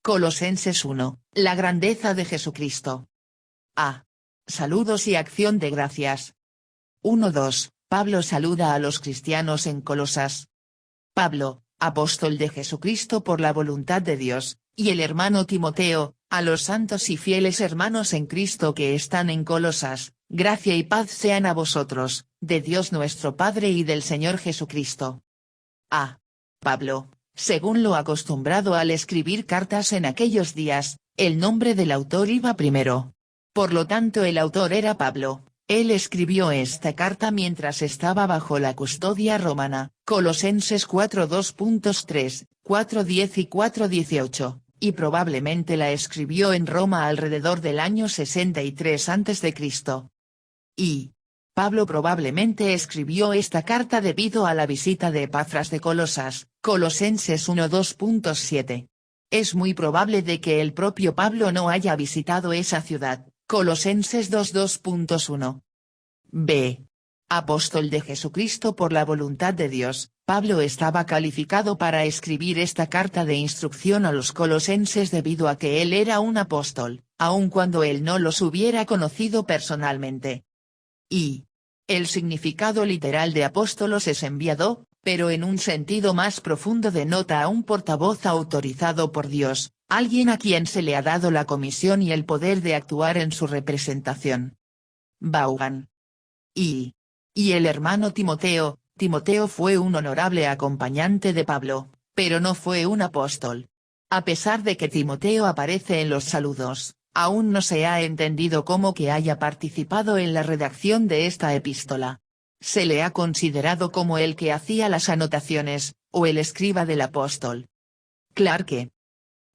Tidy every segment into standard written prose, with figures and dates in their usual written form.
Colosenses 1, la grandeza de Jesucristo. A. Saludos y acción de gracias. 1-2, Pablo saluda a los cristianos en Colosas. Pablo, apóstol de Jesucristo por la voluntad de Dios, y el hermano Timoteo, a los santos y fieles hermanos en Cristo que están en Colosas, gracia y paz sean a vosotros, de Dios nuestro Padre y del Señor Jesucristo. A. Pablo, según lo acostumbrado al escribir cartas en aquellos días, el nombre del autor iba primero. Por lo tanto el autor era Pablo. Él escribió esta carta mientras estaba bajo la custodia romana, Colosenses 4:2.3, 4:10 y 4:18, y probablemente la escribió en Roma alrededor del año 63 a.C. Y Pablo probablemente escribió esta carta debido a la visita de Epafras de Colosas, Colosenses 1:2.7. Es muy probable de que el propio Pablo no haya visitado esa ciudad, Colosenses 2:2.1. B. Apóstol de Jesucristo por la voluntad de Dios. Pablo estaba calificado para escribir esta carta de instrucción a los colosenses debido a que él era un apóstol, aun cuando él no los hubiera conocido personalmente. Y el significado literal de apóstolos es enviado, pero en un sentido más profundo denota a un portavoz autorizado por Dios, alguien a quien se le ha dado la comisión y el poder de actuar en su representación. Vaughan. Y el hermano Timoteo. Timoteo fue un honorable acompañante de Pablo, pero no fue un apóstol. A pesar de que Timoteo aparece en los saludos, aún no se ha entendido cómo que haya participado en la redacción de esta epístola. Se le ha considerado como el que hacía las anotaciones, o el escriba del apóstol. Clarke.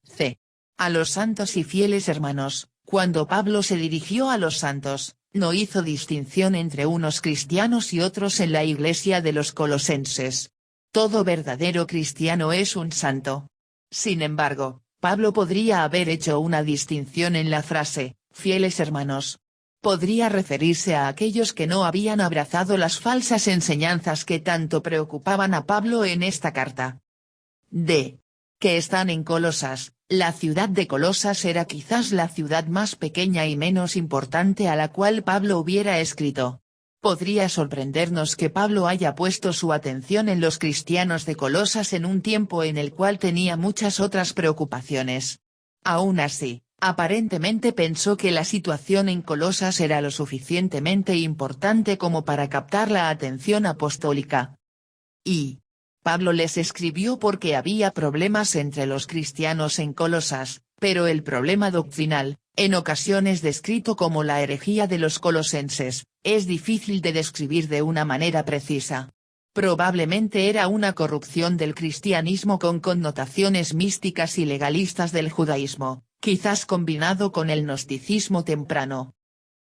C. A los santos y fieles hermanos. Cuando Pablo se dirigió a los santos, no hizo distinción entre unos cristianos y otros en la iglesia de los colosenses. Todo verdadero cristiano es un santo. Sin embargo, Pablo podría haber hecho una distinción en la frase, fieles hermanos. Podría referirse a aquellos que no habían abrazado las falsas enseñanzas que tanto preocupaban a Pablo en esta carta. D. Que están en Colosas. La ciudad de Colosas era quizás la ciudad más pequeña y menos importante a la cual Pablo hubiera escrito. Podría sorprendernos que Pablo haya puesto su atención en los cristianos de Colosas en un tiempo en el cual tenía muchas otras preocupaciones. Aún así, aparentemente pensó que la situación en Colosas era lo suficientemente importante como para captar la atención apostólica. Y Pablo les escribió porque había problemas entre los cristianos en Colosas, pero el problema doctrinal, en ocasiones descrito como la herejía de los colosenses, es difícil de describir de una manera precisa. Probablemente era una corrupción del cristianismo con connotaciones místicas y legalistas del judaísmo, quizás combinado con el gnosticismo temprano.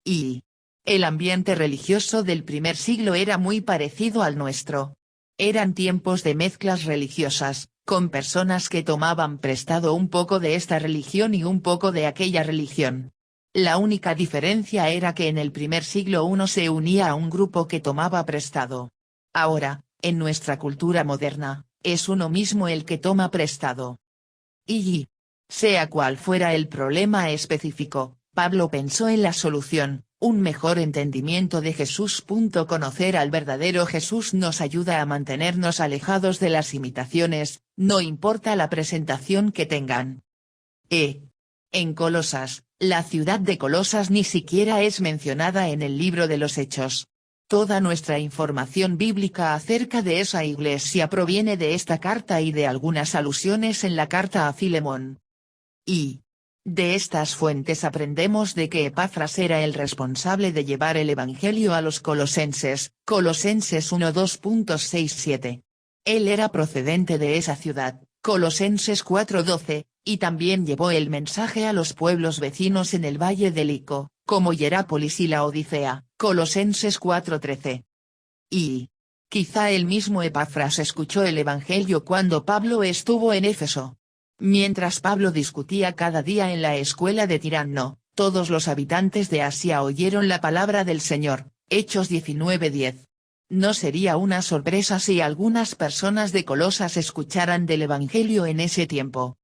Y el ambiente religioso del primer siglo era muy parecido al nuestro. Eran tiempos de mezclas religiosas, con personas que tomaban prestado un poco de esta religión y un poco de aquella religión. La única diferencia era que en el primer siglo uno se unía a un grupo que tomaba prestado. Ahora, en nuestra cultura moderna, es uno mismo el que toma prestado. Y, sea cual fuera el problema específico, Pablo pensó en la solución. Un mejor entendimiento de Jesús. Conocer al verdadero Jesús nos ayuda a mantenernos alejados de las imitaciones, no importa la presentación que tengan. En Colosas, la ciudad de Colosas ni siquiera es mencionada en el libro de los Hechos. Toda nuestra información bíblica acerca de esa iglesia proviene de esta carta y de algunas alusiones en la carta a Filemón. Y de estas fuentes aprendemos de que Epafras era el responsable de llevar el evangelio a los colosenses, Colosenses 1:2.6-7. Él era procedente de esa ciudad, Colosenses 4:12, y también llevó el mensaje a los pueblos vecinos en el valle del Ico, como Hierápolis y la Odisea, Colosenses 4:13. Y quizá el mismo Epafras escuchó el evangelio cuando Pablo estuvo en Éfeso. Mientras Pablo discutía cada día en la escuela de Tiranno, todos los habitantes de Asia oyeron la palabra del Señor, Hechos 19:10. No sería una sorpresa si algunas personas de Colosas escucharan del Evangelio en ese tiempo.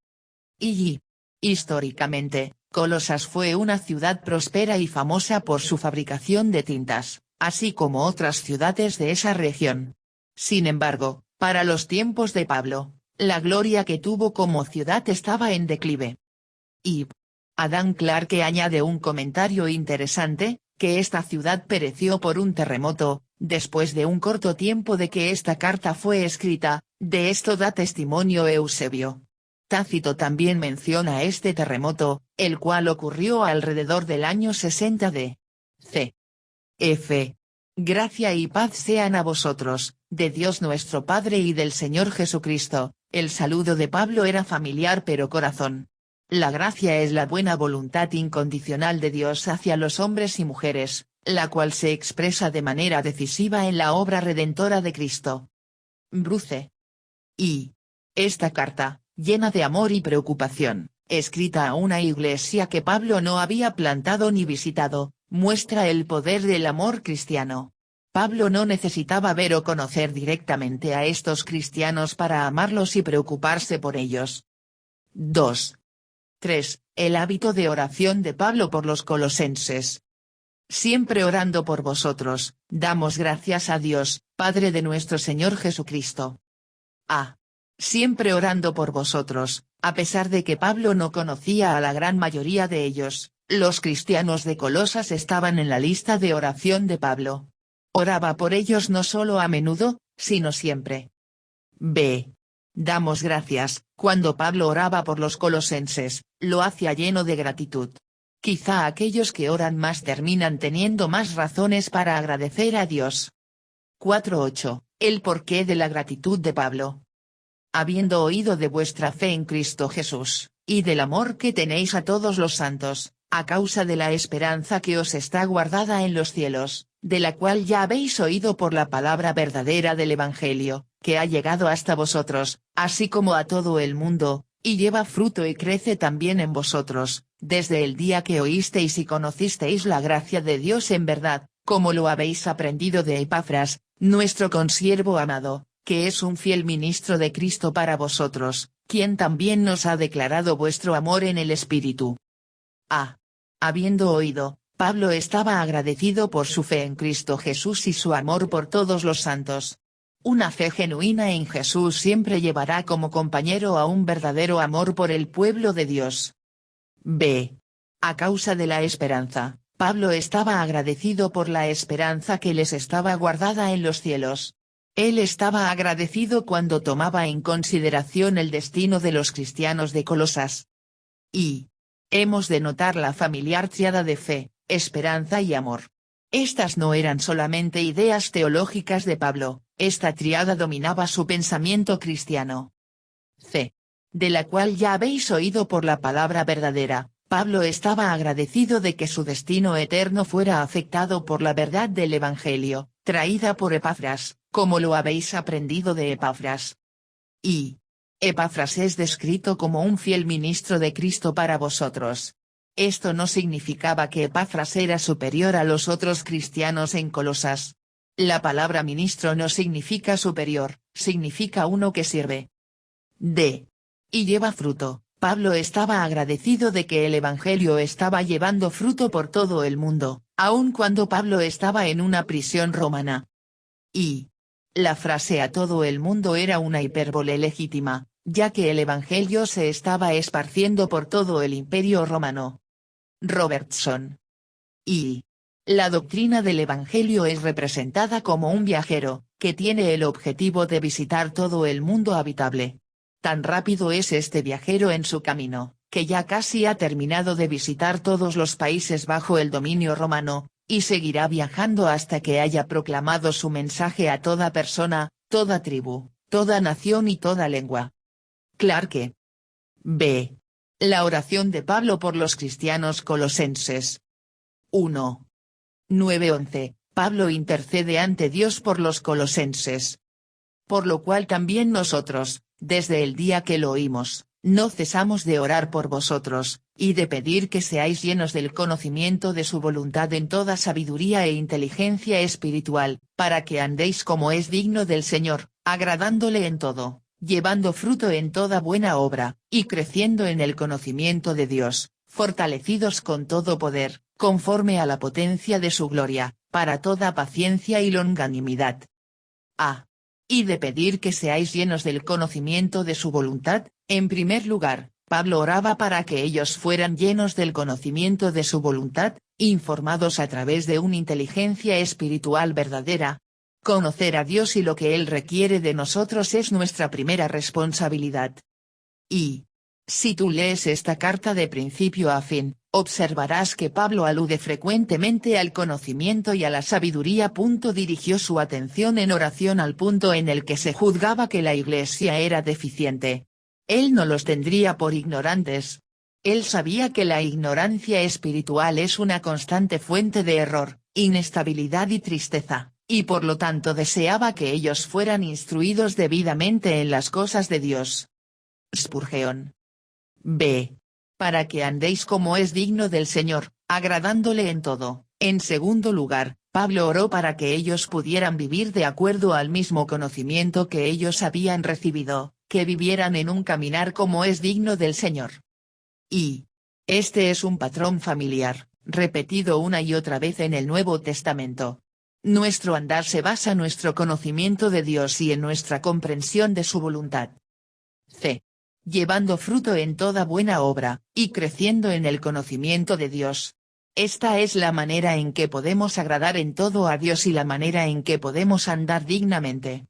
Y Históricamente, Colosas fue una ciudad próspera y famosa por su fabricación de tintas, así como otras ciudades de esa región. Sin embargo, para los tiempos de Pablo, la gloria que tuvo como ciudad estaba en declive. Y Adam Clarke añade un comentario interesante, que esta ciudad pereció por un terremoto, después de un corto tiempo de que esta carta fue escrita. De esto da testimonio Eusebio. Tácito también menciona este terremoto, el cual ocurrió alrededor del año 60 de c.F. Gracia y paz sean a vosotros, de Dios nuestro Padre y del Señor Jesucristo. El saludo de Pablo era familiar pero corazón. La gracia es la buena voluntad incondicional de Dios hacia los hombres y mujeres, la cual se expresa de manera decisiva en la obra redentora de Cristo. Bruce. Y esta carta, llena de amor y preocupación, escrita a una iglesia que Pablo no había plantado ni visitado, muestra el poder del amor cristiano. Pablo no necesitaba ver o conocer directamente a estos cristianos para amarlos y preocuparse por ellos. 2. 3. El hábito de oración de Pablo por los colosenses. Siempre orando por vosotros, damos gracias a Dios, Padre de nuestro Señor Jesucristo. Siempre orando por vosotros, a pesar de que Pablo no conocía a la gran mayoría de ellos, los cristianos de Colosas estaban en la lista de oración de Pablo. Oraba por ellos no solo a menudo, sino siempre. B. Damos gracias. Cuando Pablo oraba por los colosenses, lo hacía lleno de gratitud. Quizá aquellos que oran más terminan teniendo más razones para agradecer a Dios. 4.8. El porqué de la gratitud de Pablo. Habiendo oído de vuestra fe en Cristo Jesús, y del amor que tenéis a todos los santos, a causa de la esperanza que os está guardada en los cielos, de la cual ya habéis oído por la palabra verdadera del Evangelio, que ha llegado hasta vosotros, así como a todo el mundo, y lleva fruto y crece también en vosotros, desde el día que oísteis y conocisteis la gracia de Dios en verdad, como lo habéis aprendido de Epafras, nuestro consiervo amado, que es un fiel ministro de Cristo para vosotros, quien también nos ha declarado vuestro amor en el Espíritu. Habiendo oído, Pablo estaba agradecido por su fe en Cristo Jesús y su amor por todos los santos. Una fe genuina en Jesús siempre llevará como compañero a un verdadero amor por el pueblo de Dios. B. A causa de la esperanza, Pablo estaba agradecido por la esperanza que les estaba guardada en los cielos. Él estaba agradecido cuando tomaba en consideración el destino de los cristianos de Colosas. Y hemos de notar la familiar tríada de fe, esperanza y amor. Estas no eran solamente ideas teológicas de Pablo, esta tríada dominaba su pensamiento cristiano. C. De la cual ya habéis oído por la palabra verdadera. Pablo estaba agradecido de que su destino eterno fuera afectado por la verdad del Evangelio, traída por Epafras, como lo habéis aprendido de Epafras. Y Epafras es descrito como un fiel ministro de Cristo para vosotros. Esto no significaba que Epafras era superior a los otros cristianos en Colosas. La palabra ministro no significa superior, significa uno que sirve. D. Y lleva fruto. Pablo estaba agradecido de que el Evangelio estaba llevando fruto por todo el mundo, aun cuando Pablo estaba en una prisión romana. Y la frase a todo el mundo era una hipérbole legítima, ya que el Evangelio se estaba esparciendo por todo el Imperio romano. Robertson. Y la doctrina del Evangelio es representada como un viajero, que tiene el objetivo de visitar todo el mundo habitable. Tan rápido es este viajero en su camino, que ya casi ha terminado de visitar todos los países bajo el dominio romano, y seguirá viajando hasta que haya proclamado su mensaje a toda persona, toda tribu, toda nación y toda lengua. Clarke. B. La oración de Pablo por los cristianos colosenses. 1. 9:11, Pablo intercede ante Dios por los colosenses. Por lo cual también nosotros, desde el día que lo oímos, no cesamos de orar por vosotros, y de pedir que seáis llenos del conocimiento de su voluntad en toda sabiduría e inteligencia espiritual, para que andéis como es digno del Señor, agradándole en todo, llevando fruto en toda buena obra, y creciendo en el conocimiento de Dios, fortalecidos con todo poder, conforme a la potencia de su gloria, para toda paciencia y longanimidad. A. Y de pedir que seáis llenos del conocimiento de su voluntad. En primer lugar, Pablo oraba para que ellos fueran llenos del conocimiento de su voluntad, informados a través de una inteligencia espiritual verdadera. Conocer a Dios y lo que Él requiere de nosotros es nuestra primera responsabilidad. Y, si tú lees esta carta de principio a fin, observarás que Pablo alude frecuentemente al conocimiento y a la sabiduría. Dirigió su atención en oración al punto en el que se juzgaba que la Iglesia era deficiente. Él no los tendría por ignorantes. Él sabía que la ignorancia espiritual es una constante fuente de error, inestabilidad y tristeza, y por lo tanto deseaba que ellos fueran instruidos debidamente en las cosas de Dios. Spurgeon. B. Para que andéis como es digno del Señor, agradándole en todo. En segundo lugar, Pablo oró para que ellos pudieran vivir de acuerdo al mismo conocimiento que ellos habían recibido, que vivieran en un caminar como es digno del Señor. Y este es un patrón familiar, repetido una y otra vez en el Nuevo Testamento. Nuestro andar se basa en nuestro conocimiento de Dios y en nuestra comprensión de su voluntad. C. Llevando fruto en toda buena obra, y creciendo en el conocimiento de Dios. Esta es la manera en que podemos agradar en todo a Dios y la manera en que podemos andar dignamente.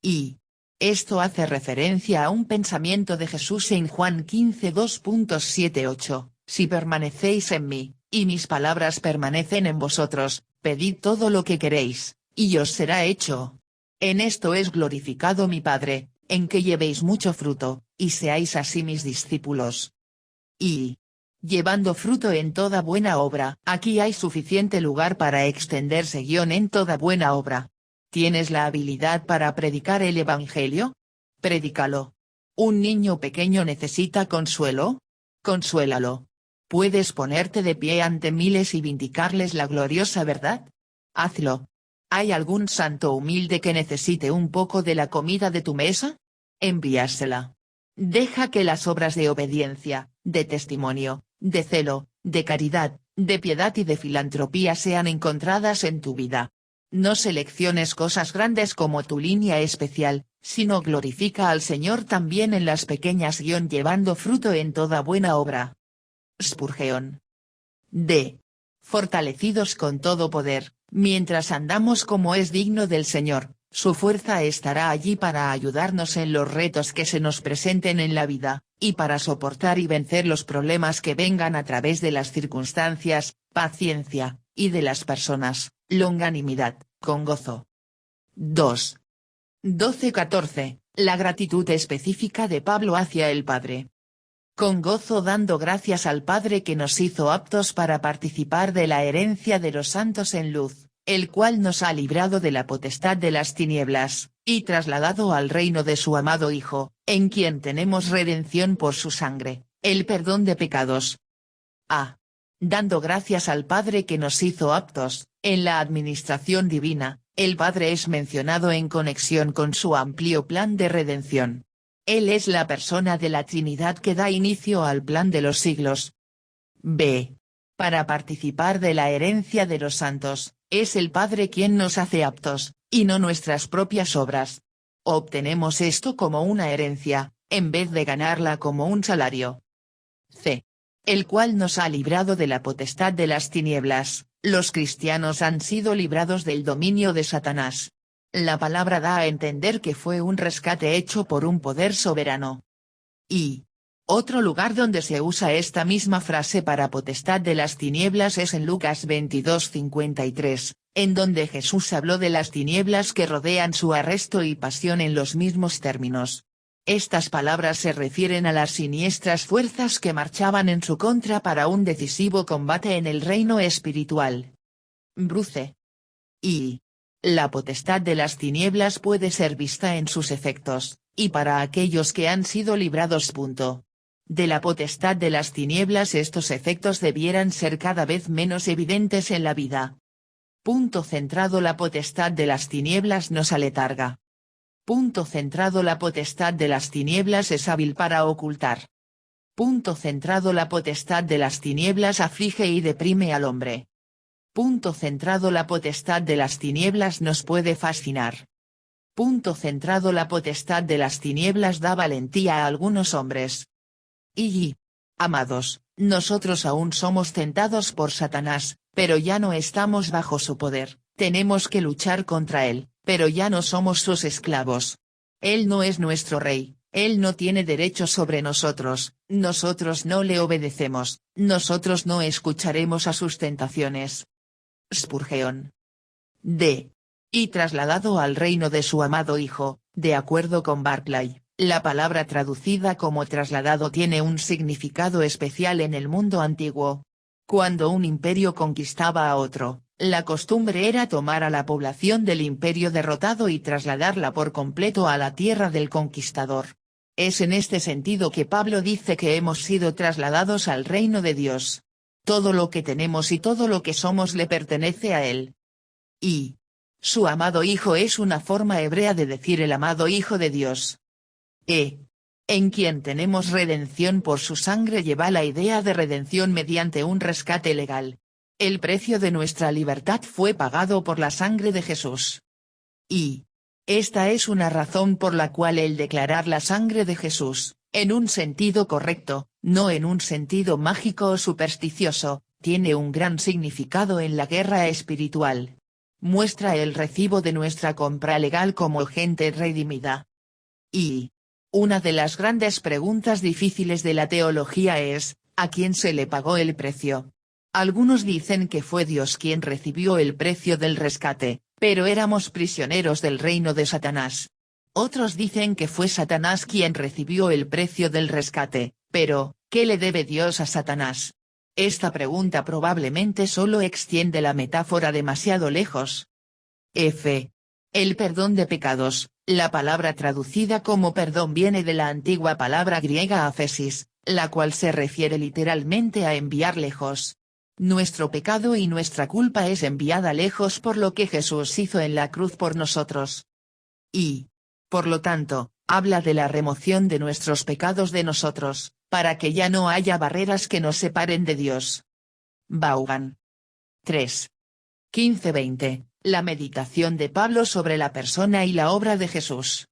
Y esto hace referencia a un pensamiento de Jesús en Juan 15 2.78, si permanecéis en mí, y mis palabras permanecen en vosotros, pedid todo lo que queréis, y os será hecho. En esto es glorificado mi Padre, en que llevéis mucho fruto, y seáis así mis discípulos. Y llevando fruto en toda buena obra. Aquí hay suficiente lugar para extenderse en toda buena obra. ¿Tienes la habilidad para predicar el Evangelio? Predícalo. ¿Un niño pequeño necesita consuelo? Consuélalo. ¿Puedes ponerte de pie ante miles y vindicarles la gloriosa verdad? Hazlo. ¿Hay algún santo humilde que necesite un poco de la comida de tu mesa? Envíasela. Deja que las obras de obediencia, de testimonio, de celo, de caridad, de piedad y de filantropía sean encontradas en tu vida. No selecciones cosas grandes como tu línea especial, sino glorifica al Señor también en las pequeñas llevando fruto en toda buena obra. Spurgeon. D. Fortalecidos con todo poder, mientras andamos como es digno del Señor, su fuerza estará allí para ayudarnos en los retos que se nos presenten en la vida, y para soportar y vencer los problemas que vengan a través de las circunstancias, paciencia, y de las personas, longanimidad, con gozo. 2. 12-14, la gratitud específica de Pablo hacia el Padre. Con gozo dando gracias al Padre que nos hizo aptos para participar de la herencia de los santos en luz, el cual nos ha librado de la potestad de las tinieblas, y trasladado al reino de su amado Hijo, en quien tenemos redención por su sangre, el perdón de pecados. A. Dando gracias al Padre que nos hizo aptos. En la administración divina, el Padre es mencionado en conexión con su amplio plan de redención. Él es la persona de la Trinidad que da inicio al plan de los siglos. B. Para participar de la herencia de los santos, es el Padre quien nos hace aptos, y no nuestras propias obras. Obtenemos esto como una herencia, en vez de ganarla como un salario. C. El cual nos ha librado de la potestad de las tinieblas. Los cristianos han sido librados del dominio de Satanás. La palabra da a entender que fue un rescate hecho por un poder soberano. Y otro lugar donde se usa esta misma frase para potestad de las tinieblas es en Lucas 22:53, en donde Jesús habló de las tinieblas que rodean su arresto y pasión en los mismos términos. Estas palabras se refieren a las siniestras fuerzas que marchaban en su contra para un decisivo combate en el reino espiritual. Bruce. Y la potestad de las tinieblas puede ser vista en sus efectos, y para aquellos que han sido librados. De la potestad de las tinieblas estos efectos debieran ser cada vez menos evidentes en la vida. Punto centrado. La potestad de las tinieblas nos aletarga. Punto centrado. La potestad de las tinieblas es hábil para ocultar. Punto centrado. La potestad de las tinieblas aflige y deprime al hombre. Punto centrado. La potestad de las tinieblas nos puede fascinar. Punto centrado. La potestad de las tinieblas da valentía a algunos hombres. Y, amados, nosotros aún somos tentados por Satanás, pero ya no estamos bajo su poder, tenemos que luchar contra él, pero ya no somos sus esclavos. Él no es nuestro rey, él no tiene derecho sobre nosotros no le obedecemos, nosotros no escucharemos a sus tentaciones. Spurgeon. D. Y trasladado al reino de su amado Hijo, de acuerdo con Barclay, la palabra traducida como trasladado tiene un significado especial en el mundo antiguo. Cuando un imperio conquistaba a otro, la costumbre era tomar a la población del imperio derrotado y trasladarla por completo a la tierra del conquistador. Es en este sentido que Pablo dice que hemos sido trasladados al reino de Dios. Todo lo que tenemos y todo lo que somos le pertenece a Él. Y su amado Hijo es una forma hebrea de decir el amado Hijo de Dios. En quien tenemos redención por su sangre lleva la idea de redención mediante un rescate legal. El precio de nuestra libertad fue pagado por la sangre de Jesús. Y esta es una razón por la cual el declarar la sangre de Jesús, en un sentido correcto, no en un sentido mágico o supersticioso, tiene un gran significado en la guerra espiritual. Muestra el recibo de nuestra compra legal como gente redimida. Y una de las grandes preguntas difíciles de la teología es, ¿a quién se le pagó el precio? Algunos dicen que fue Dios quien recibió el precio del rescate, pero éramos prisioneros del reino de Satanás. Otros dicen que fue Satanás quien recibió el precio del rescate, pero, ¿qué le debe Dios a Satanás? Esta pregunta probablemente solo extiende la metáfora demasiado lejos. El perdón de pecados, la palabra traducida como perdón viene de la antigua palabra griega aphesis, la cual se refiere literalmente a enviar lejos. Nuestro pecado y nuestra culpa es enviada lejos por lo que Jesús hizo en la cruz por nosotros. Y, por lo tanto, habla de la remoción de nuestros pecados de nosotros, para que ya no haya barreras que nos separen de Dios. Vaughan. 3. 15-20. La meditación de Pablo sobre la persona y la obra de Jesús.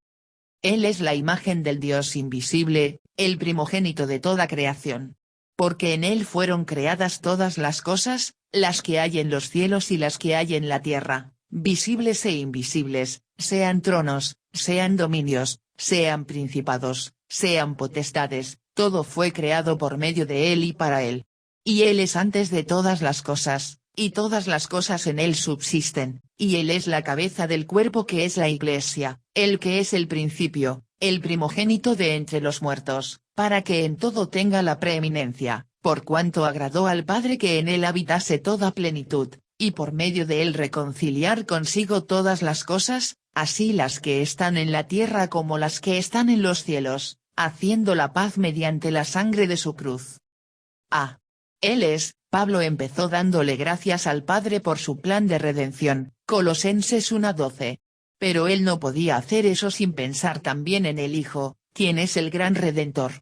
Él es la imagen del Dios invisible, el primogénito de toda creación. Porque en él fueron creadas todas las cosas, las que hay en los cielos y las que hay en la tierra, visibles e invisibles, sean tronos, sean dominios, sean principados, sean potestades, todo fue creado por medio de él y para él. Y él es antes de todas las cosas, y todas las cosas en él subsisten, y él es la cabeza del cuerpo que es la Iglesia, el que es el principio, el primogénito de entre los muertos, para que en todo tenga la preeminencia, por cuanto agradó al Padre que en él habitase toda plenitud, y por medio de él reconciliar consigo todas las cosas, así las que están en la tierra como las que están en los cielos, haciendo la paz mediante la sangre de su cruz. Pablo empezó dándole gracias al Padre por su plan de redención, Colosenses 1:12. Pero él no podía hacer eso sin pensar también en el Hijo, quien es el gran Redentor.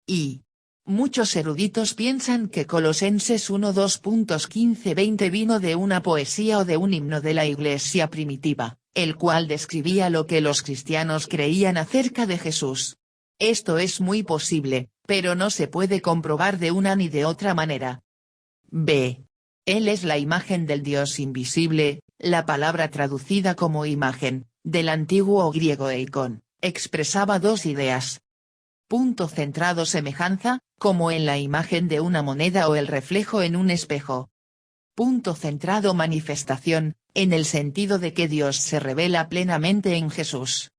Y muchos eruditos piensan que Colosenses 1:2.15-20 vino de una poesía o de un himno de la Iglesia primitiva, el cual describía lo que los cristianos creían acerca de Jesús. Esto es muy posible, pero no se puede comprobar de una ni de otra manera. Él es la imagen del Dios invisible, la palabra traducida como imagen, del antiguo griego eikon, expresaba dos ideas. Punto centrado: semejanza, como en la imagen de una moneda o el reflejo en un espejo. Punto centrado: manifestación, en el sentido de que Dios se revela plenamente en Jesús.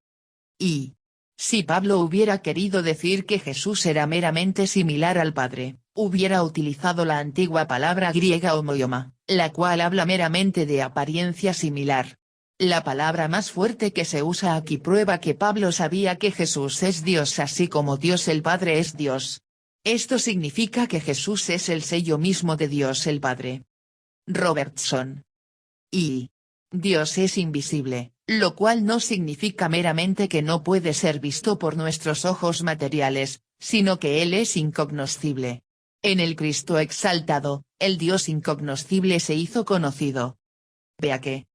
Y si Pablo hubiera querido decir que Jesús era meramente similar al Padre, hubiera utilizado la antigua palabra griega homoioma, la cual habla meramente de apariencia similar. La palabra más fuerte que se usa aquí prueba que Pablo sabía que Jesús es Dios así como Dios el Padre es Dios. Esto significa que Jesús es el sello mismo de Dios el Padre. Robertson. Y Dios es invisible, Lo cual no significa meramente que no puede ser visto por nuestros ojos materiales, sino que Él es incognoscible. En el Cristo exaltado, el Dios incognoscible se hizo conocido. Vea que.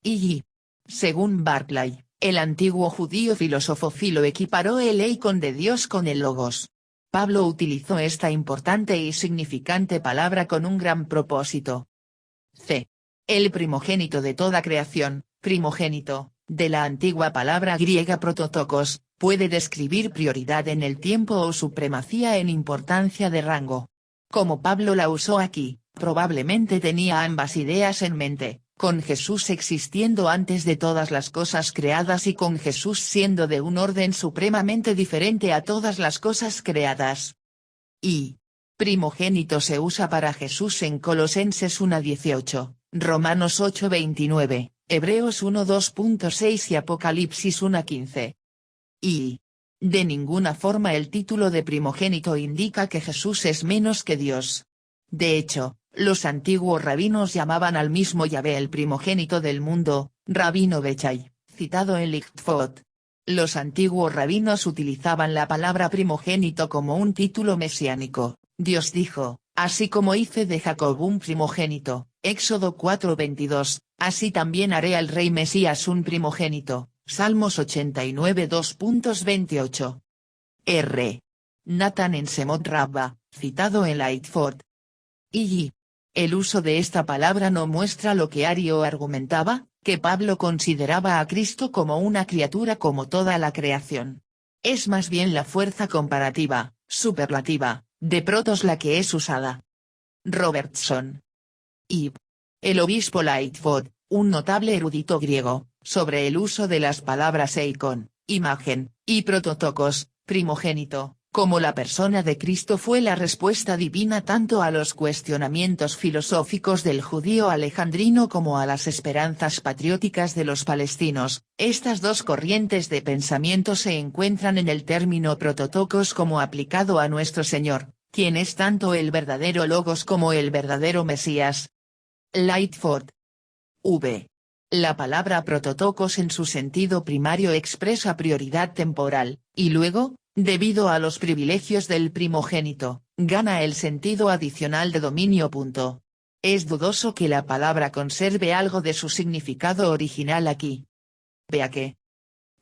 Y. Según Barclay, el antiguo judío filósofo Filo equiparó el eikon de Dios con el logos. Pablo utilizó esta importante y significante palabra con un gran propósito. C. El primogénito de toda creación, primogénito, de la antigua palabra griega prototokos, puede describir prioridad en el tiempo o supremacía en importancia de rango. Como Pablo la usó aquí, probablemente tenía ambas ideas en mente, con Jesús existiendo antes de todas las cosas creadas y con Jesús siendo de un orden supremamente diferente a todas las cosas creadas. Y. Primogénito se usa para Jesús en Colosenses 1:18, Romanos 8:29, Hebreos 1:2.6 y Apocalipsis 1:15. Y. De ninguna forma el título de primogénito indica que Jesús es menos que Dios. De hecho, los antiguos rabinos llamaban al mismo Yahvé el primogénito del mundo, Rabino Bechai, citado en Lichtfot. Los antiguos rabinos utilizaban la palabra primogénito como un título mesiánico. Dios dijo, así como hice de Jacob un primogénito, Éxodo 4:22, así también haré al rey Mesías un primogénito, Salmos 89 2.28. R. Nathan en Semot Rabba, citado en Lightfoot. Y. El uso de esta palabra no muestra lo que Ario argumentaba, que Pablo consideraba a Cristo como una criatura como toda la creación. Es más bien la fuerza comparativa, superlativa, de protos la que es usada. Robertson. Y. El obispo Lightfoot, un notable erudito griego, sobre el uso de las palabras eikon, imagen, y prototokos, primogénito, como la persona de Cristo fue la respuesta divina tanto a los cuestionamientos filosóficos del judío alejandrino como a las esperanzas patrióticas de los palestinos. Estas dos corrientes de pensamiento se encuentran en el término prototokos como aplicado a nuestro Señor, quien es tanto el verdadero logos como el verdadero Mesías. Lightfoot. V. La palabra prototokos en su sentido primario expresa prioridad temporal, y luego, debido a los privilegios del primogénito, gana el sentido adicional de dominio. Es dudoso que la palabra conserve algo de su significado original aquí. Vea que.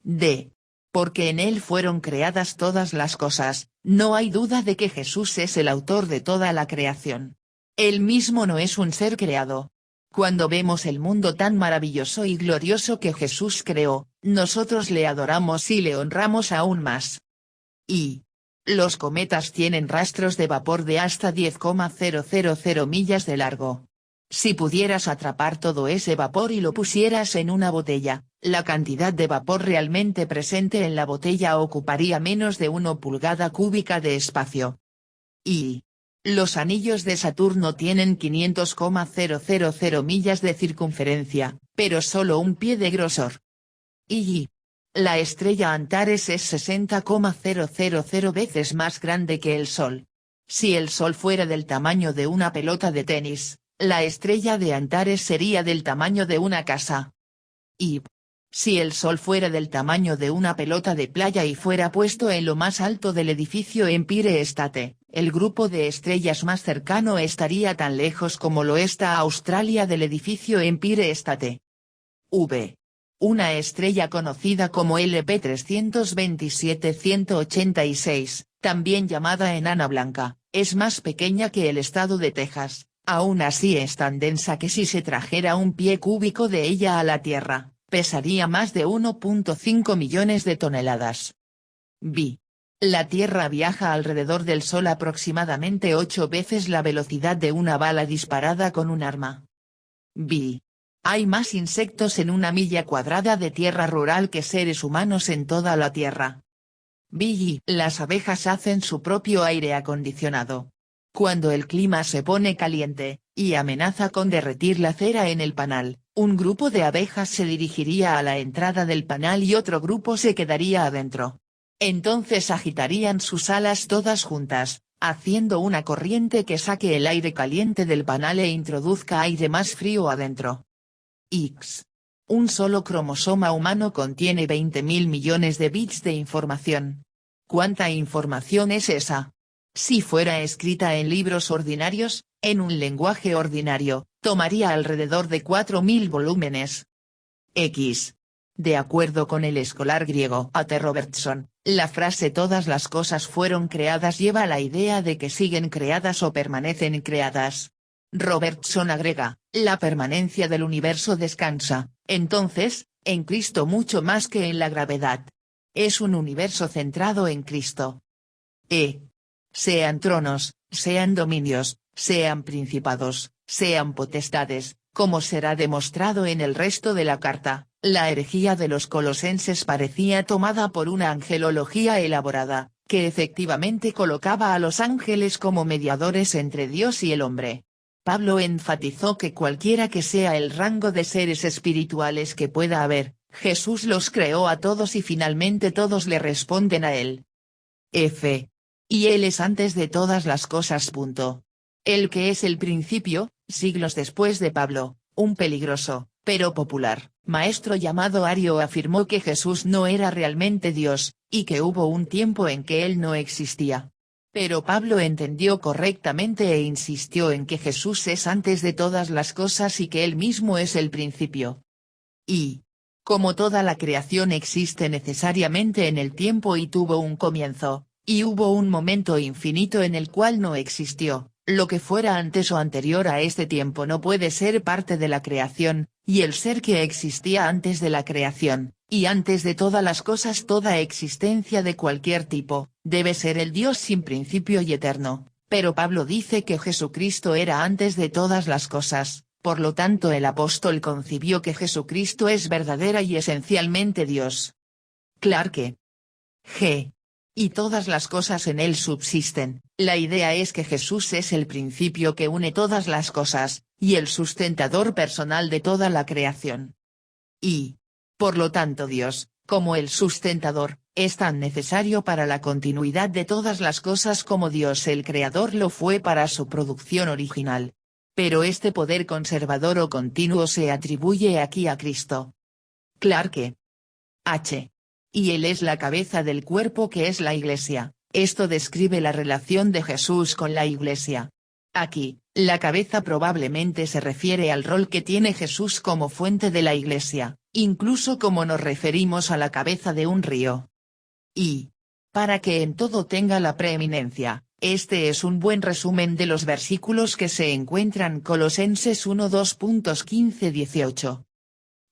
D. Porque en él fueron creadas todas las cosas, no hay duda de que Jesús es el autor de toda la creación. Él mismo no es un ser creado. Cuando vemos el mundo tan maravilloso y glorioso que Jesús creó, nosotros le adoramos y le honramos aún más. Y. Los cometas tienen rastros de vapor de hasta 10,000 millas de largo. Si pudieras atrapar todo ese vapor y lo pusieras en una botella, la cantidad de vapor realmente presente en la botella ocuparía menos de 1 pulgada cúbica de espacio. Y. Los anillos de Saturno tienen 500,000 millas de circunferencia, pero solo un pie de grosor. Y. La estrella Antares es 60,000 veces más grande que el Sol. Si el Sol fuera del tamaño de una pelota de tenis, la estrella de Antares sería del tamaño de una casa. Y. Si el Sol fuera del tamaño de una pelota de playa y fuera puesto en lo más alto del edificio Empire State, el grupo de estrellas más cercano estaría tan lejos como lo está Australia del edificio Empire State. V. Una estrella conocida como LP-327-186, también llamada enana blanca, es más pequeña que el estado de Texas, aún así es tan densa que si se trajera un pie cúbico de ella a la Tierra, pesaría más de 1.5 millones de toneladas. B. La Tierra viaja alrededor del Sol aproximadamente 8 veces la velocidad de una bala disparada con un arma. B. Hay más insectos en una milla cuadrada de tierra rural que seres humanos en toda la Tierra. B. Las abejas hacen su propio aire acondicionado. Cuando el clima se pone caliente, y amenaza con derretir la cera en el panal, un grupo de abejas se dirigiría a la entrada del panal y otro grupo se quedaría adentro. Entonces agitarían sus alas todas juntas, haciendo una corriente que saque el aire caliente del panal e introduzca aire más frío adentro. X. Un solo cromosoma humano contiene 20.000 millones de bits de información. ¿Cuánta información es esa? Si fuera escrita en libros ordinarios, en un lenguaje ordinario, tomaría alrededor de 4.000 volúmenes. X. De acuerdo con el escolar griego A.T. Robertson, la frase "todas las cosas fueron creadas" lleva la idea de que siguen creadas o permanecen creadas. Robertson agrega, la permanencia del universo descansa, entonces, en Cristo mucho más que en la gravedad. Es un universo centrado en Cristo. Sean tronos, sean dominios, sean principados, sean potestades, como será demostrado en el resto de la carta, la herejía de los colosenses parecía tomada por una angelología elaborada, que efectivamente colocaba a los ángeles como mediadores entre Dios y el hombre. Pablo enfatizó que cualquiera que sea el rango de seres espirituales que pueda haber, Jesús los creó a todos y finalmente todos le responden a él. Y él es antes de todas las cosas. El que es el principio, siglos después de Pablo, un peligroso, pero popular, maestro llamado Ario afirmó que Jesús no era realmente Dios, y que hubo un tiempo en que él no existía. Pero Pablo entendió correctamente e insistió en que Jesús es antes de todas las cosas y que él mismo es el principio. Y, como toda la creación existe necesariamente en el tiempo y tuvo un comienzo, y hubo un momento infinito en el cual no existió, lo que fuera antes o anterior a este tiempo no puede ser parte de la creación, y el ser que existía antes de la creación, y antes de todas las cosas, toda existencia de cualquier tipo, debe ser el Dios sin principio y eterno. Pero Pablo dice que Jesucristo era antes de todas las cosas, por lo tanto el apóstol concibió que Jesucristo es verdadera y esencialmente Dios. Clarke. G. Y todas las cosas en él subsisten. La idea es que Jesús es el principio que une todas las cosas, y el sustentador personal de toda la creación. Y, por lo tanto Dios, como el sustentador, es tan necesario para la continuidad de todas las cosas como Dios el creador lo fue para su producción original. Pero este poder conservador o continuo se atribuye aquí a Cristo. Clarke. H. Y él es la cabeza del cuerpo que es la Iglesia. Esto describe la relación de Jesús con la Iglesia. Aquí, la cabeza probablemente se refiere al rol que tiene Jesús como fuente de la Iglesia, incluso como nos referimos a la cabeza de un río. Y, para que en todo tenga la preeminencia, este es un buen resumen de los versículos que se encuentran Colosenses 1:2.15-18.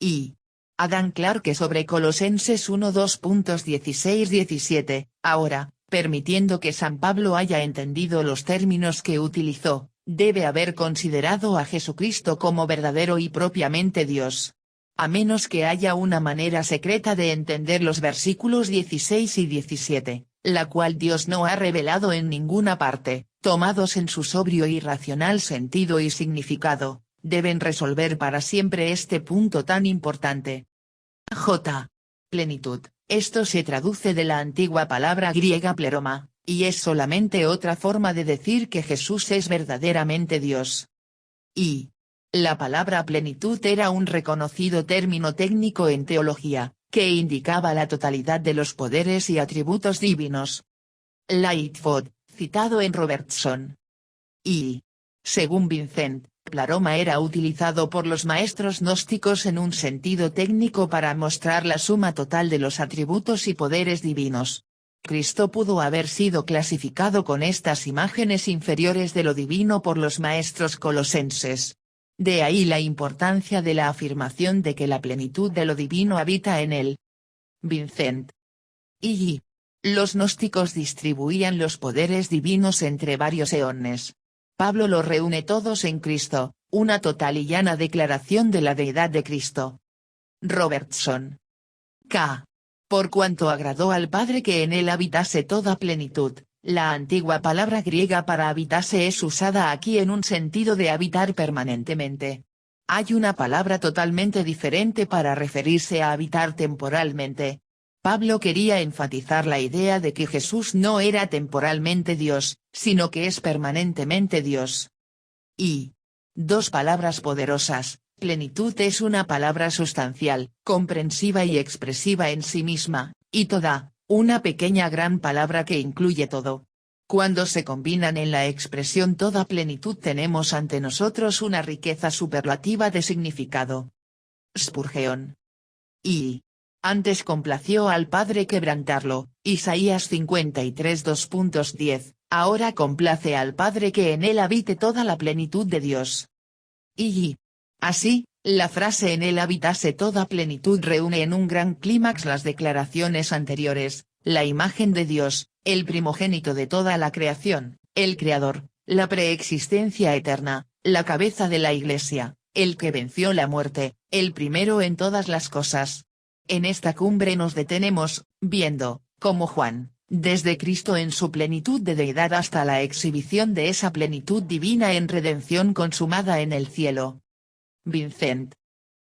Y. Adam Clarke sobre Colosenses 1:2.16-17, ahora, permitiendo que San Pablo haya entendido los términos que utilizó, debe haber considerado a Jesucristo como verdadero y propiamente Dios. A menos que haya una manera secreta de entender los versículos 16 y 17, la cual Dios no ha revelado en ninguna parte, tomados en su sobrio y racional sentido y significado, deben resolver para siempre este punto tan importante. J. Plenitud. Esto se traduce de la antigua palabra griega pleroma, y es solamente otra forma de decir que Jesús es verdaderamente Dios. Y. La palabra plenitud era un reconocido término técnico en teología, que indicaba la totalidad de los poderes y atributos divinos. Lightfoot, citado en Robertson. Y. Según Vincent, pleroma era utilizado por los maestros gnósticos en un sentido técnico para mostrar la suma total de los atributos y poderes divinos. Cristo pudo haber sido clasificado con estas imágenes inferiores de lo divino por los maestros colosenses. De ahí la importancia de la afirmación de que la plenitud de lo divino habita en él. Vincent. Y. Los gnósticos distribuían los poderes divinos entre varios eones. Pablo los reúne todos en Cristo, una total y llana declaración de la deidad de Cristo. Robertson. K. Por cuanto agradó al Padre que en él habitase toda plenitud, la antigua palabra griega para habitase es usada aquí en un sentido de habitar permanentemente. Hay una palabra totalmente diferente para referirse a habitar temporalmente. Pablo quería enfatizar la idea de que Jesús no era temporalmente Dios, sino que es permanentemente Dios. Y. Dos palabras poderosas, Plenitud es una palabra sustancial, comprensiva y expresiva en sí misma, y toda, una pequeña gran palabra que incluye todo. Cuando se combinan en la expresión toda plenitud tenemos ante nosotros una riqueza superlativa de significado. Spurgeon. Y antes complació al Padre quebrantarlo, Isaías 53 2.10, ahora complace al Padre que en él habite toda la plenitud de Dios. Y así, la frase en él habitase toda plenitud reúne en un gran clímax las declaraciones anteriores, la imagen de Dios, el primogénito de toda la creación, el Creador, la preexistencia eterna, la cabeza de la Iglesia, el que venció la muerte, el primero en todas las cosas. En esta cumbre nos detenemos, viendo, como Juan, desde Cristo en su plenitud de deidad hasta la exhibición de esa plenitud divina en redención consumada en el cielo. Vincent.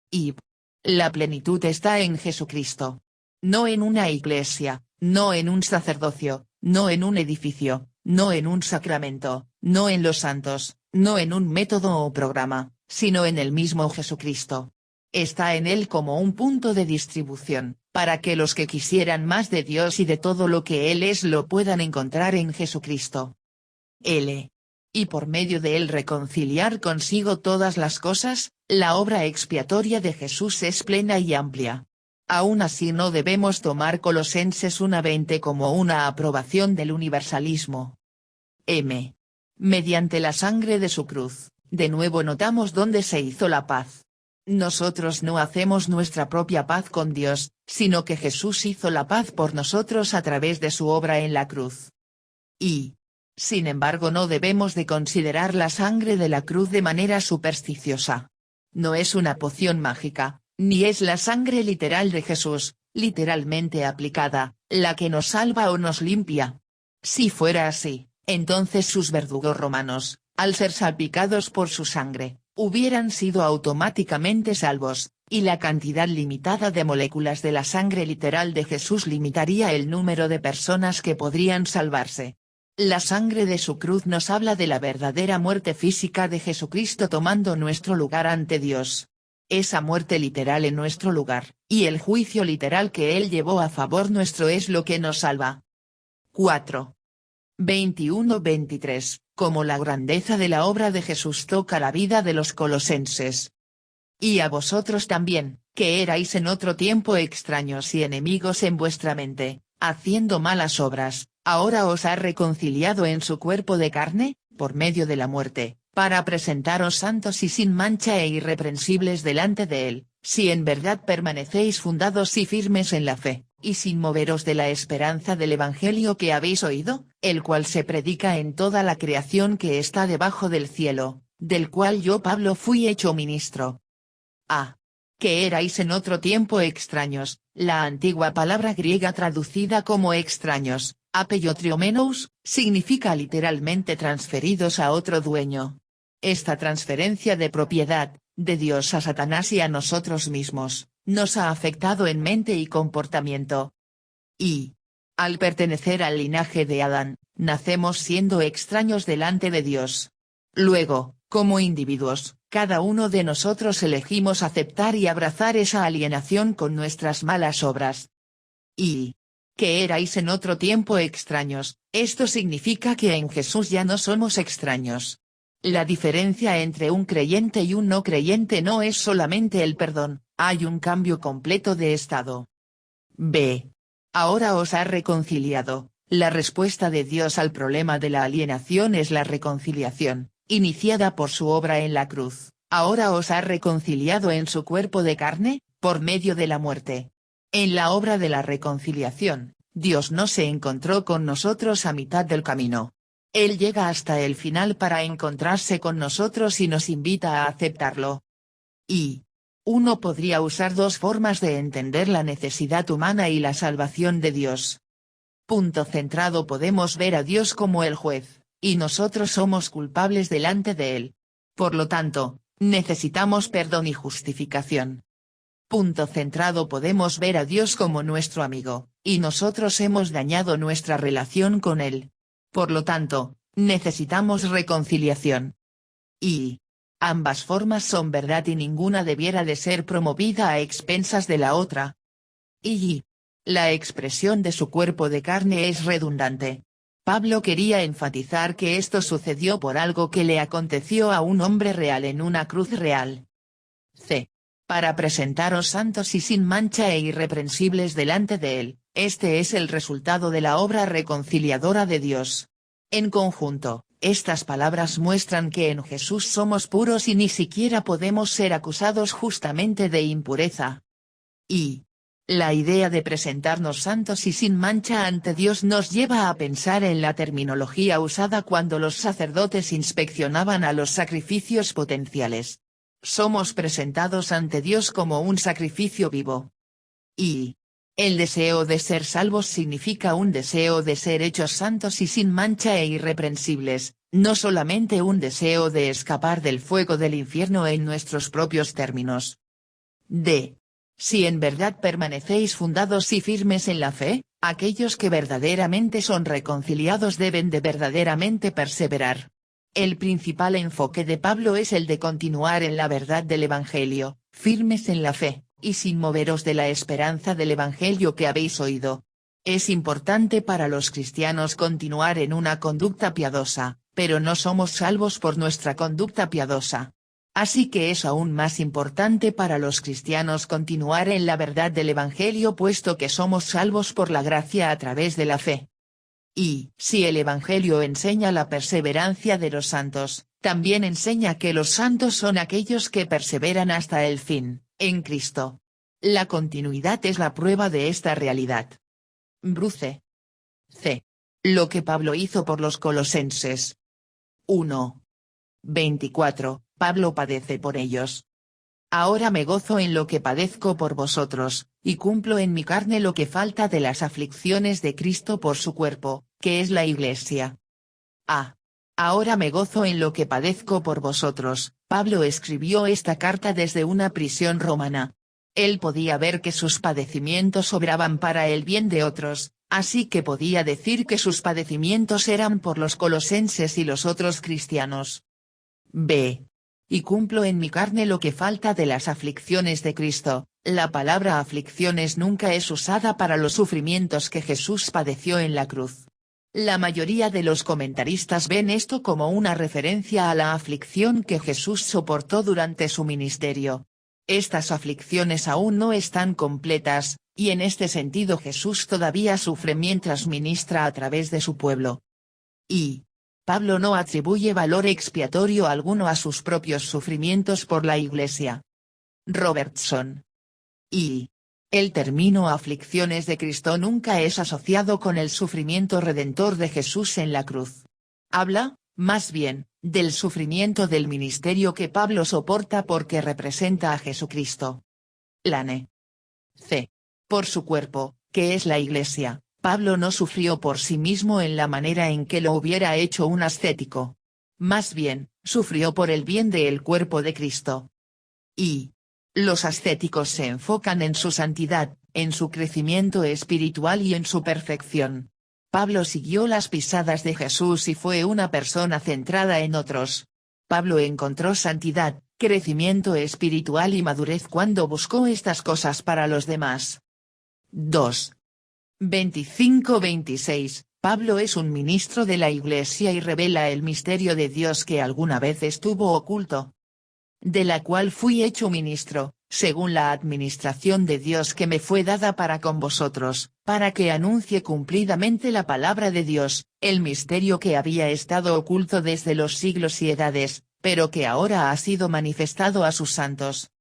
Y la plenitud está en Jesucristo. No en una iglesia, no en un sacerdocio, no en un edificio, no en un sacramento, no en los santos, no en un método o programa, sino en el mismo Jesucristo. Está en él como un punto de distribución, para que los que quisieran más de Dios y de todo lo que Él es lo puedan encontrar en Jesucristo. Y por medio de él reconciliar consigo todas las cosas, la obra expiatoria de Jesús es plena y amplia. Aún así no debemos tomar Colosenses 1:20 como una aprobación del universalismo. Mediante la sangre de su cruz, de nuevo notamos dónde se hizo la paz. Nosotros no hacemos nuestra propia paz con Dios, sino que Jesús hizo la paz por nosotros a través de su obra en la cruz. Y, sin embargo, no debemos de considerar la sangre de la cruz de manera supersticiosa. No es una poción mágica, ni es la sangre literal de Jesús, literalmente aplicada, la que nos salva o nos limpia. Si fuera así, entonces sus verdugos romanos, al ser salpicados por su sangre, hubieran sido automáticamente salvos, y la cantidad limitada de moléculas de la sangre literal de Jesús limitaría el número de personas que podrían salvarse. La sangre de su cruz nos habla de la verdadera muerte física de Jesucristo tomando nuestro lugar ante Dios. Esa muerte literal en nuestro lugar, y el juicio literal que Él llevó a favor nuestro es lo que nos salva. 4. 21-23, como la grandeza de la obra de Jesús toca la vida de los colosenses. Y a vosotros también, que erais en otro tiempo extraños y enemigos en vuestra mente, haciendo malas obras, ahora os ha reconciliado en su cuerpo de carne, por medio de la muerte, para presentaros santos y sin mancha e irreprensibles delante de él, si en verdad permanecéis fundados y firmes en la fe, y sin moveros de la esperanza del Evangelio que habéis oído, el cual se predica en toda la creación que está debajo del cielo, del cual yo Pablo fui hecho ministro. Que erais en otro tiempo extraños, la antigua palabra griega traducida como extraños, apeiotriomenos, significa literalmente transferidos a otro dueño. Esta transferencia de propiedad, de Dios a Satanás y a nosotros mismos, nos ha afectado en mente y comportamiento. Y, al pertenecer al linaje de Adán, nacemos siendo extraños delante de Dios. Luego, como individuos, cada uno de nosotros elegimos aceptar y abrazar esa alienación con nuestras malas obras. Y que erais en otro tiempo extraños, esto significa que en Jesús ya no somos extraños. La diferencia entre un creyente y un no creyente no es solamente el perdón, hay un cambio completo de estado. Ahora os ha reconciliado. La respuesta de Dios al problema de la alienación es la reconciliación, iniciada por su obra en la cruz. Ahora os ha reconciliado en su cuerpo de carne, por medio de la muerte. En la obra de la reconciliación, Dios no se encontró con nosotros a mitad del camino. Él llega hasta el final para encontrarse con nosotros y nos invita a aceptarlo. Y uno podría usar dos formas de entender la necesidad humana y la salvación de Dios. Punto centrado: podemos ver a Dios como el juez, y nosotros somos culpables delante de él. Por lo tanto, necesitamos perdón y justificación. Punto centrado: podemos ver a Dios como nuestro amigo, y nosotros hemos dañado nuestra relación con él. Por lo tanto, necesitamos reconciliación. Y Ambas formas son verdad y ninguna debiera de ser promovida a expensas de la otra. Y la expresión de su cuerpo de carne es redundante. Pablo quería enfatizar que esto sucedió por algo que le aconteció a un hombre real en una cruz real. C. Para presentaros santos y sin mancha e irreprensibles delante de él, este es el resultado de la obra reconciliadora de Dios. En conjunto, estas palabras muestran que en Jesús somos puros y ni siquiera podemos ser acusados justamente de impureza. Y la idea de presentarnos santos y sin mancha ante Dios nos lleva a pensar en la terminología usada cuando los sacerdotes inspeccionaban a los sacrificios potenciales. Somos presentados ante Dios como un sacrificio vivo. Y el deseo de ser salvos significa un deseo de ser hechos santos y sin mancha e irreprensibles, no solamente un deseo de escapar del fuego del infierno en nuestros propios términos. D. Si en verdad permanecéis fundados y firmes en la fe, aquellos que verdaderamente son reconciliados deben de verdaderamente perseverar. El principal enfoque de Pablo es el de continuar en la verdad del Evangelio, firmes en la fe, y sin moveros de la esperanza del Evangelio que habéis oído. Es importante para los cristianos continuar en una conducta piadosa, pero no somos salvos por nuestra conducta piadosa. Así que es aún más importante para los cristianos continuar en la verdad del Evangelio puesto que somos salvos por la gracia a través de la fe. Y si el Evangelio enseña la perseverancia de los santos, también enseña que los santos son aquellos que perseveran hasta el fin, en Cristo. La continuidad es la prueba de esta realidad. Bruce. C. Lo que Pablo hizo por los colosenses. 1. 24. Pablo padece por ellos. Ahora me gozo en lo que padezco por vosotros, y cumplo en mi carne lo que falta de las aflicciones de Cristo por su cuerpo, que es la Iglesia. A. Ahora me gozo en lo que padezco por vosotros. Pablo escribió esta carta desde una prisión romana. Él podía ver que sus padecimientos obraban para el bien de otros, así que podía decir que sus padecimientos eran por los colosenses y los otros cristianos. B. Y cumplo en mi carne lo que falta de las aflicciones de Cristo. La palabra aflicciones nunca es usada para los sufrimientos que Jesús padeció en la cruz. La mayoría de los comentaristas ven esto como una referencia a la aflicción que Jesús soportó durante su ministerio. Estas aflicciones aún no están completas, y en este sentido Jesús todavía sufre mientras ministra a través de su pueblo. Y Pablo no atribuye valor expiatorio alguno a sus propios sufrimientos por la Iglesia. Robertson. Y el término aflicciones de Cristo nunca es asociado con el sufrimiento redentor de Jesús en la cruz. Habla, más bien, del sufrimiento del ministerio que Pablo soporta porque representa a Jesucristo. Lane. C. Por su cuerpo, que es la Iglesia. Pablo no sufrió por sí mismo en la manera en que lo hubiera hecho un ascético. Más bien, sufrió por el bien del cuerpo de Cristo. Y los ascéticos se enfocan en su santidad, en su crecimiento espiritual y en su perfección. Pablo siguió las pisadas de Jesús y fue una persona centrada en otros. Pablo encontró santidad, crecimiento espiritual y madurez cuando buscó estas cosas para los demás. 2. 25-26, Pablo es un ministro de la Iglesia y revela el misterio de Dios que alguna vez estuvo oculto. De la cual fui hecho ministro, según la administración de Dios que me fue dada para con vosotros, para que anuncie cumplidamente la palabra de Dios, el misterio que había estado oculto desde los siglos y edades, pero que ahora ha sido manifestado a sus santos.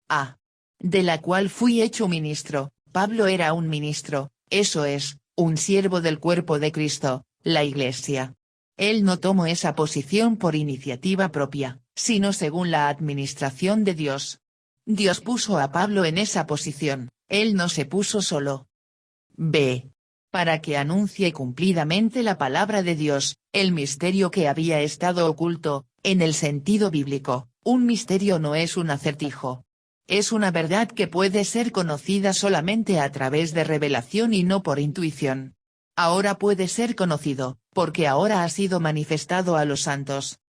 A. De la cual fui hecho ministro. Pablo era un ministro, eso es, un siervo del cuerpo de Cristo, la Iglesia. Él no tomó esa posición por iniciativa propia, sino según la administración de Dios. Dios puso a Pablo en esa posición, él no se puso solo. B. Para que anuncie cumplidamente la palabra de Dios, el misterio que había estado oculto, en el sentido bíblico, un misterio no es un acertijo. Es una verdad que puede ser conocida solamente a través de revelación y no por intuición. Ahora puede ser conocido, porque ahora ha sido manifestado a los santos.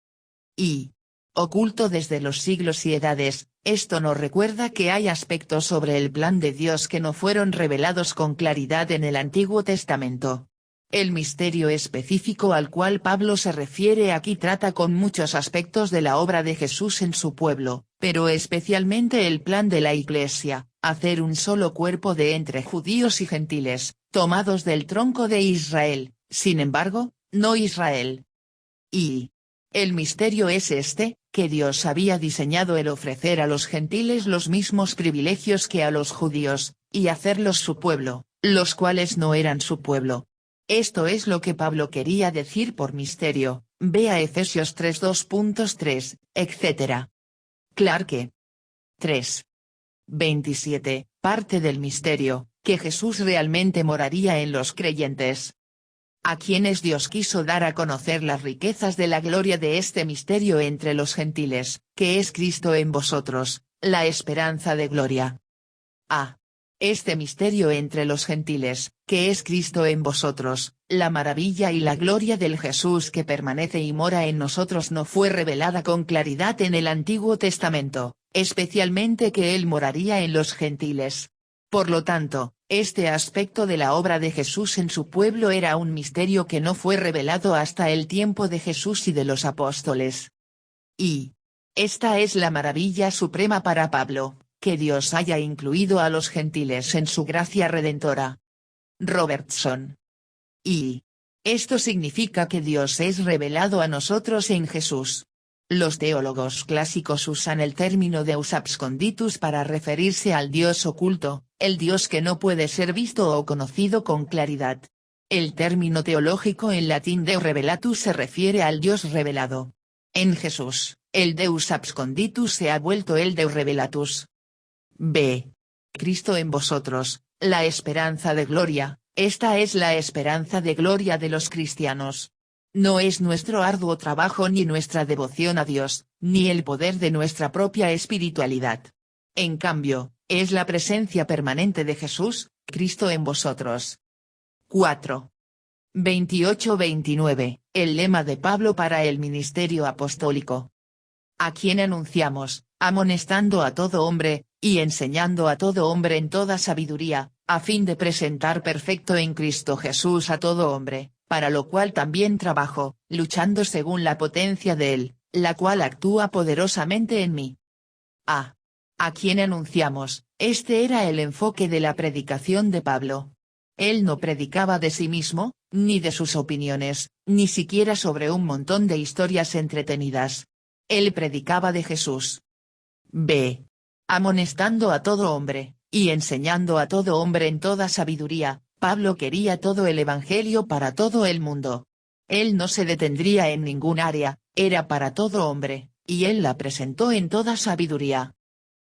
Y oculto desde los siglos y edades. Esto nos recuerda que hay aspectos sobre el plan de Dios que no fueron revelados con claridad en el Antiguo Testamento. El misterio específico al cual Pablo se refiere aquí trata con muchos aspectos de la obra de Jesús en su pueblo, pero especialmente el plan de la Iglesia, hacer un solo cuerpo de entre judíos y gentiles, tomados del tronco de Israel, sin embargo, no Israel. Y el misterio es este, que Dios había diseñado el ofrecer a los gentiles los mismos privilegios que a los judíos, y hacerlos su pueblo, los cuales no eran su pueblo. Esto es lo que Pablo quería decir por misterio, vea Efesios 3:2.3, etc. Clarke. 3. 27, parte del misterio, que Jesús realmente moraría en los creyentes. A quienes Dios quiso dar a conocer las riquezas de la gloria de este misterio entre los gentiles, que es Cristo en vosotros, la esperanza de gloria. A. Este misterio entre los gentiles, que es Cristo en vosotros, la maravilla y la gloria del Jesús que permanece y mora en nosotros no fue revelada con claridad en el Antiguo Testamento, especialmente que Él moraría en los gentiles. Por lo tanto, este aspecto de la obra de Jesús en su pueblo era un misterio que no fue revelado hasta el tiempo de Jesús y de los apóstoles. Y esta es la maravilla suprema para Pablo, que Dios haya incluido a los gentiles en su gracia redentora. Robertson. Y esto significa que Dios es revelado a nosotros en Jesús. Los teólogos clásicos usan el término Deus absconditus para referirse al Dios oculto, el Dios que no puede ser visto o conocido con claridad. El término teológico en latín Deus revelatus se refiere al Dios revelado. En Jesús, el Deus absconditus se ha vuelto el Deus revelatus. B. Cristo en vosotros, la esperanza de gloria. Esta es la esperanza de gloria de los cristianos. No es nuestro arduo trabajo ni nuestra devoción a Dios, ni el poder de nuestra propia espiritualidad. En cambio, es la presencia permanente de Jesús, Cristo en vosotros. 4. 28-29, el lema de Pablo para el ministerio apostólico. A quien anunciamos, amonestando a todo hombre, y enseñando a todo hombre en toda sabiduría, a fin de presentar perfecto en Cristo Jesús a todo hombre, para lo cual también trabajo, luchando según la potencia de Él, la cual actúa poderosamente en mí. A quien anunciamos, este era el enfoque de la predicación de Pablo. Él no predicaba de sí mismo, ni de sus opiniones, ni siquiera sobre un montón de historias entretenidas. Él predicaba de Jesús. B. Amonestando a todo hombre, y enseñando a todo hombre en toda sabiduría, Pablo quería todo el Evangelio para todo el mundo. Él no se detendría en ningún área, era para todo hombre, y él la presentó en toda sabiduría.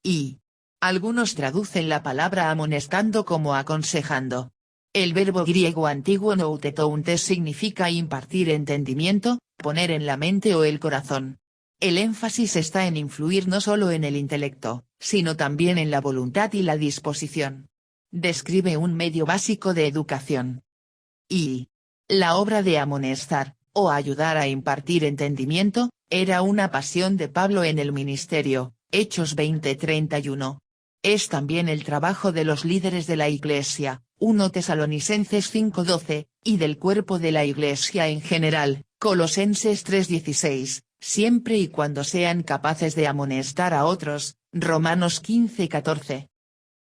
Y algunos traducen la palabra amonestando como aconsejando. El verbo griego antiguo noutetountes significa impartir entendimiento, poner en la mente o el corazón. El énfasis está en influir no solo en el intelecto, sino también en la voluntad y la disposición. Describe un medio básico de educación. Y la obra de amonestar, o ayudar a impartir entendimiento, era una pasión de Pablo en el ministerio, Hechos 20:31. Es también el trabajo de los líderes de la Iglesia, 1 Tesalonicenses 5:12, y del cuerpo de la Iglesia en general, Colosenses 3:16, siempre y cuando sean capaces de amonestar a otros, Romanos 15:14.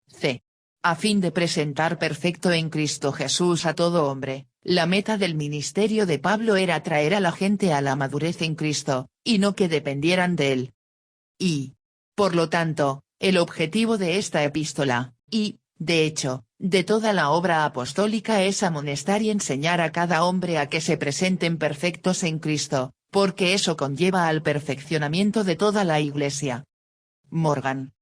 C. A fin de presentar perfecto en Cristo Jesús a todo hombre, la meta del ministerio de Pablo era traer a la gente a la madurez en Cristo, y no que dependieran de él. Y, por lo tanto, el objetivo de esta epístola, y, de hecho, de toda la obra apostólica es amonestar y enseñar a cada hombre a que se presenten perfectos en Cristo, porque eso conlleva al perfeccionamiento de toda la Iglesia. Morgan.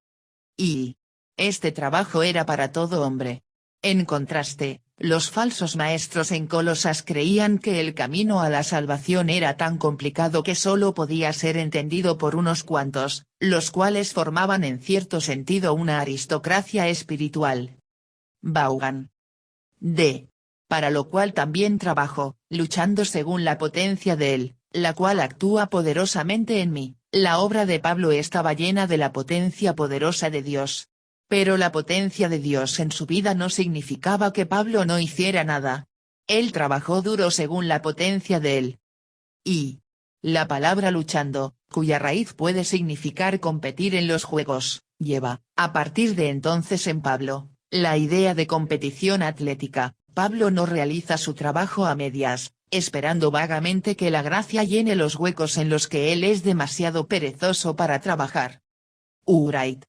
Y este trabajo era para todo hombre. En contraste, los falsos maestros en Colosas creían que el camino a la salvación era tan complicado que solo podía ser entendido por unos cuantos, los cuales formaban en cierto sentido una aristocracia espiritual. Vaughan. D. Para lo cual también trabajo, luchando según la potencia de Él, la cual actúa poderosamente en mí. La obra de Pablo estaba llena de la potencia poderosa de Dios. Pero la potencia de Dios en su vida no significaba que Pablo no hiciera nada. Él trabajó duro según la potencia de él. Y la palabra luchando, cuya raíz puede significar competir en los juegos, lleva, a partir de entonces en Pablo, la idea de competición atlética. Pablo no realiza su trabajo a medias, esperando vagamente que la gracia llene los huecos en los que él es demasiado perezoso para trabajar. Wright,